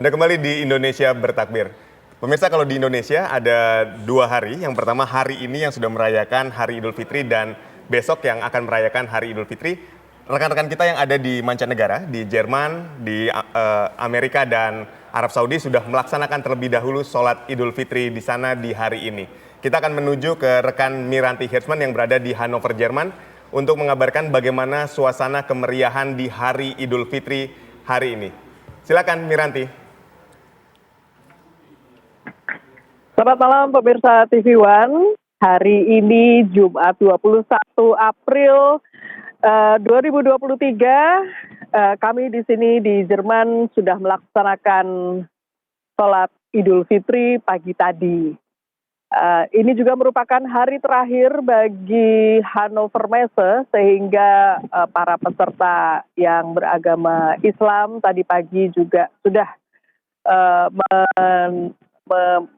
Anda kembali di Indonesia Bertakbir. Pemirsa, kalau di Indonesia ada 2 hari. Yang pertama hari ini yang sudah merayakan Hari Idul Fitri dan besok yang akan merayakan Hari Idul Fitri. Rekan-rekan kita yang ada di mancanegara, di Jerman, di Amerika dan Arab Saudi sudah melaksanakan terlebih dahulu sholat Idul Fitri di sana di hari ini. Kita akan menuju ke rekan Miranti Hirschman yang berada di Hannover, Jerman untuk mengabarkan bagaimana suasana kemeriahan di Hari Idul Fitri hari ini. Silakan Miranti. Selamat malam pemirsa TV One. Hari ini Jumat 21 April 2023, kami di sini di Jerman sudah melaksanakan sholat Idul Fitri pagi tadi. Ini juga merupakan hari terakhir bagi Hannover Messe, sehingga para peserta yang beragama Islam tadi pagi juga sudah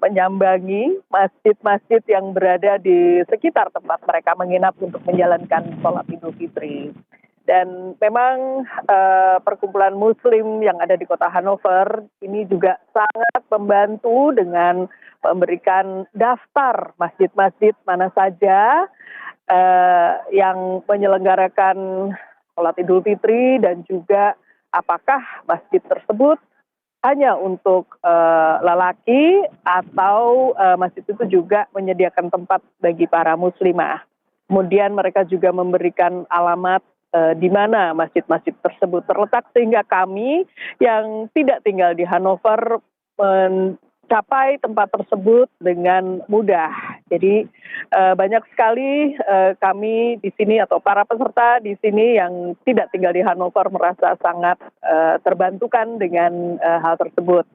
menyambangi masjid-masjid yang berada di sekitar tempat mereka menginap untuk menjalankan sholat Idul Fitri. Dan memang perkumpulan Muslim yang ada di kota Hannover ini juga sangat membantu dengan memberikan daftar masjid-masjid mana saja yang menyelenggarakan sholat Idul Fitri, dan juga apakah masjid tersebut hanya untuk lelaki atau masjid itu juga menyediakan tempat bagi para muslimah. Kemudian mereka juga memberikan alamat di mana masjid-masjid tersebut terletak, sehingga kami yang tidak tinggal di Hannover mencapai tempat tersebut dengan mudah. Jadi banyak sekali kami di sini atau para peserta di sini yang tidak tinggal di Hannover merasa sangat terbantukan dengan hal tersebut.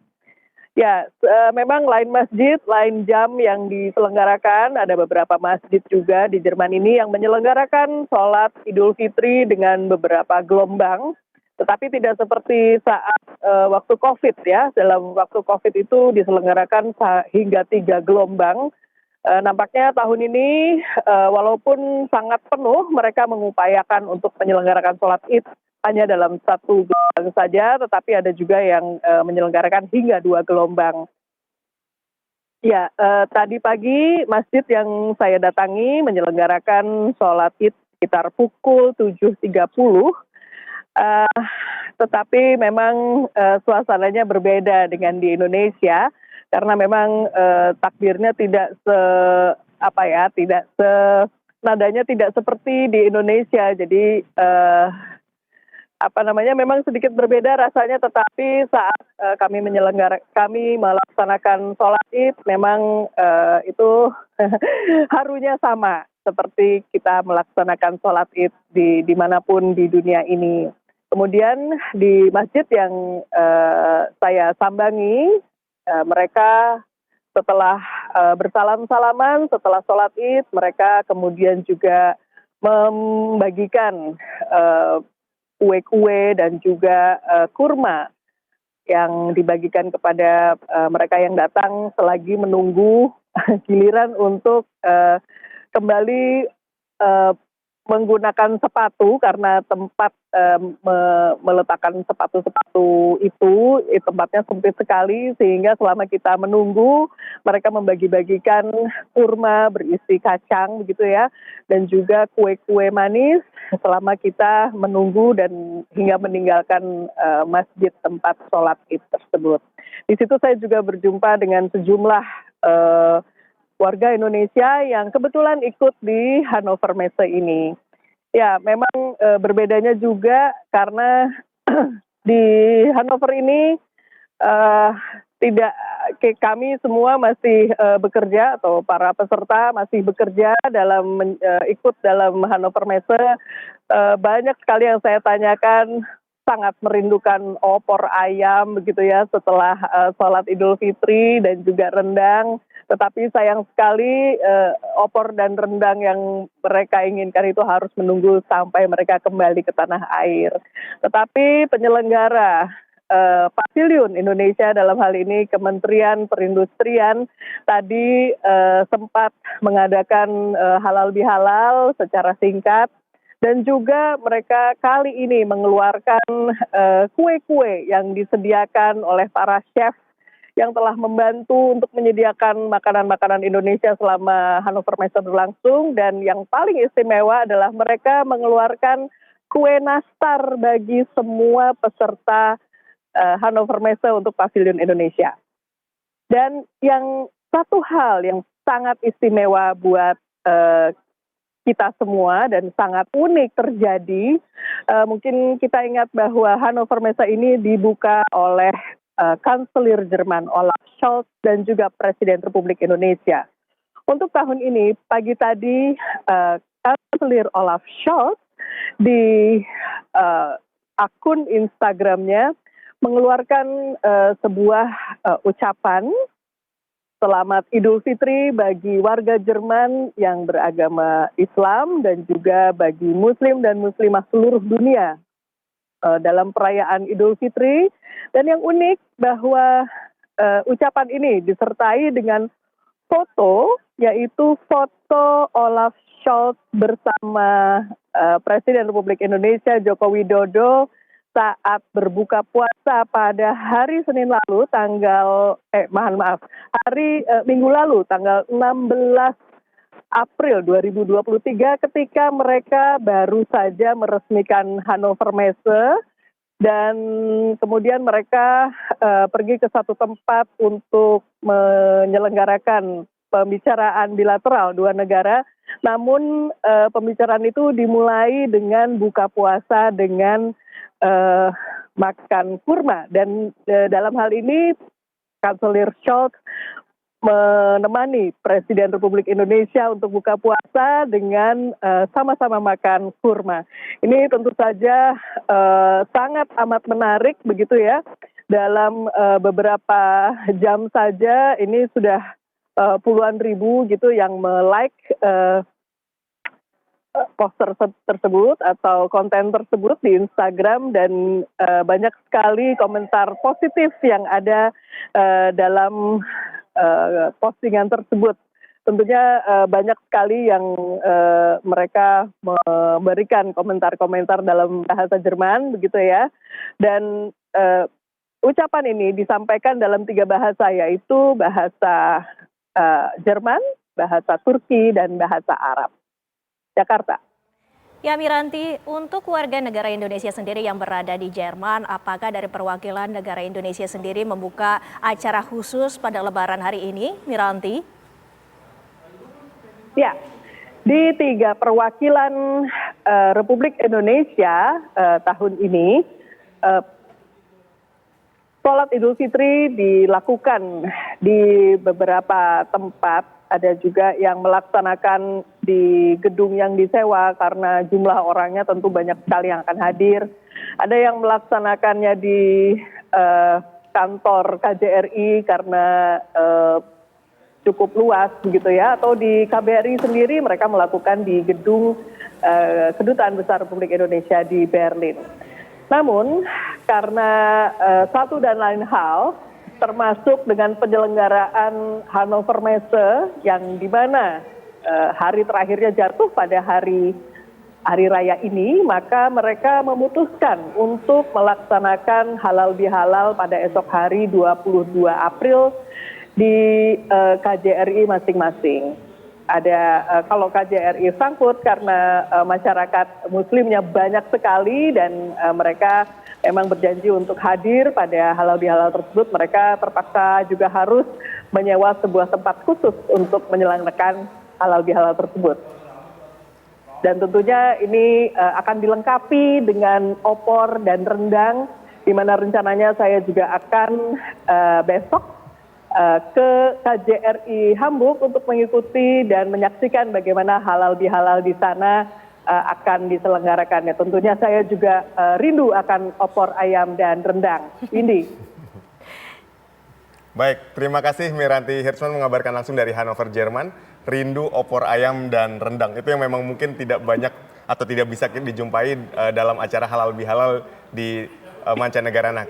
Ya, memang lain masjid, lain jam yang diselenggarakan. Ada beberapa masjid juga di Jerman ini yang menyelenggarakan sholat Idul Fitri dengan beberapa gelombang. Tetapi tidak seperti saat waktu COVID ya. Dalam waktu COVID itu diselenggarakan hingga 3 gelombang. Nampaknya tahun ini walaupun sangat penuh, mereka mengupayakan untuk menyelenggarakan sholat Id hanya dalam 1 gelombang saja, tetapi ada juga yang menyelenggarakan hingga 2 gelombang. Ya, tadi pagi masjid yang saya datangi menyelenggarakan sholat Id sekitar pukul 7.30. Tetapi memang suasananya berbeda dengan di Indonesia, karena memang takbirnya tidak nadanya tidak seperti di Indonesia. Jadi memang sedikit berbeda rasanya, tetapi saat kami melaksanakan sholat Id memang itu harunya sama seperti kita melaksanakan sholat Id dimanapun di dunia ini. Kemudian di masjid yang saya sambangi, mereka setelah bersalam-salaman, setelah sholat Id, mereka kemudian juga membagikan kue-kue dan juga kurma yang dibagikan kepada mereka yang datang selagi menunggu giliran untuk kembali menggunakan sepatu, karena tempat meletakkan sepatu-sepatu itu tempatnya sempit sekali, sehingga selama kita menunggu mereka membagi-bagikan kurma berisi kacang begitu ya, dan juga kue-kue manis selama kita menunggu dan hingga meninggalkan masjid tempat sholat Id tersebut. Di situ saya juga berjumpa dengan sejumlah warga Indonesia yang kebetulan ikut di Hannover Messe ini. Ya, memang berbedanya juga karena di Hannover ini kami semua masih bekerja, atau para peserta masih bekerja dalam ikut dalam Hannover Messe. Banyak sekali yang saya tanyakan, sangat merindukan opor ayam begitu ya setelah sholat Idul Fitri dan juga rendang. Tetapi sayang sekali opor dan rendang yang mereka inginkan itu harus menunggu sampai mereka kembali ke tanah air. Tetapi penyelenggara Pavilion Indonesia, dalam hal ini Kementerian Perindustrian, tadi sempat mengadakan halal bihalal secara singkat, Dan juga mereka kali ini mengeluarkan kue-kue yang disediakan oleh para chef yang telah membantu untuk menyediakan makanan-makanan Indonesia selama Hannover Messe berlangsung. Dan yang paling istimewa adalah mereka mengeluarkan kue nastar bagi semua peserta Hannover Messe untuk Pavilion Indonesia. Dan yang satu hal yang sangat istimewa buat kita semua dan sangat unik terjadi, mungkin kita ingat bahwa Hannover Messe ini dibuka oleh Kanselir Jerman Olaf Scholz dan juga Presiden Republik Indonesia. Untuk tahun ini, pagi tadi Kanselir Olaf Scholz di akun Instagramnya mengeluarkan sebuah ucapan selamat Idul Fitri bagi warga Jerman yang beragama Islam dan juga bagi Muslim dan Muslimah seluruh dunia dalam perayaan Idul Fitri. Dan yang unik bahwa ucapan ini disertai dengan foto, yaitu foto Olaf Scholz bersama Presiden Republik Indonesia Joko Widodo saat berbuka puasa pada hari Senin lalu Minggu lalu tanggal 16 April 2023 ketika mereka baru saja meresmikan Hannover Messe dan kemudian mereka pergi ke satu tempat untuk menyelenggarakan pembicaraan bilateral dua negara. Namun pembicaraan itu dimulai dengan buka puasa dengan makan kurma, dan dalam hal ini Kanselir Scholz menemani Presiden Republik Indonesia untuk buka puasa dengan sama-sama makan kurma. Ini tentu saja sangat amat menarik begitu ya. Dalam beberapa jam saja ini sudah puluhan ribu gitu yang like poster tersebut atau konten tersebut di Instagram, dan banyak sekali komentar positif yang ada dalam postingan tersebut. Tentunya banyak sekali yang mereka memberikan komentar-komentar dalam bahasa Jerman begitu ya. Dan ucapan ini disampaikan dalam 3 bahasa, yaitu bahasa Jerman, bahasa Turki, dan bahasa Arab. Jakarta. Ya Miranti, untuk warga negara Indonesia sendiri yang berada di Jerman, apakah dari perwakilan negara Indonesia sendiri membuka acara khusus pada Lebaran hari ini, Miranti? Ya, di 3 perwakilan Republik Indonesia tahun ini, sholat Idul Fitri dilakukan di beberapa tempat. Ada juga yang melaksanakan di gedung yang disewa karena jumlah orangnya tentu banyak sekali yang akan hadir. Ada yang melaksanakannya di kantor KJRI karena cukup luas begitu ya. Atau di KBRI sendiri mereka melakukan di gedung Kedutaan Besar Republik Indonesia di Berlin. Namun karena satu dan lain hal, termasuk dengan penyelenggaraan Hannover Messe yang di mana hari terakhirnya jatuh pada hari raya ini, maka mereka memutuskan untuk melaksanakan halal bihalal pada esok hari 22 April di KJRI masing-masing. Ada kalau KJRI Frankfurt karena masyarakat muslimnya banyak sekali dan mereka memang berjanji untuk hadir pada halal bihalal tersebut, mereka terpaksa juga harus menyewa sebuah tempat khusus untuk menyelenggarakan halal bihalal tersebut. Dan tentunya ini akan dilengkapi dengan opor dan rendang, di mana rencananya saya juga akan besok ke KJRI Hamburg untuk mengikuti dan menyaksikan bagaimana halal bihalal di sana akan diselenggarakan. Ya, tentunya saya juga rindu akan opor ayam dan rendang. Windy. Baik, terima kasih Miranti Hirschman mengabarkan langsung dari Hannover, Jerman. Rindu opor ayam dan rendang. Itu yang memang mungkin tidak banyak atau tidak bisa dijumpai dalam acara halal bihalal di mancanegara. Nah,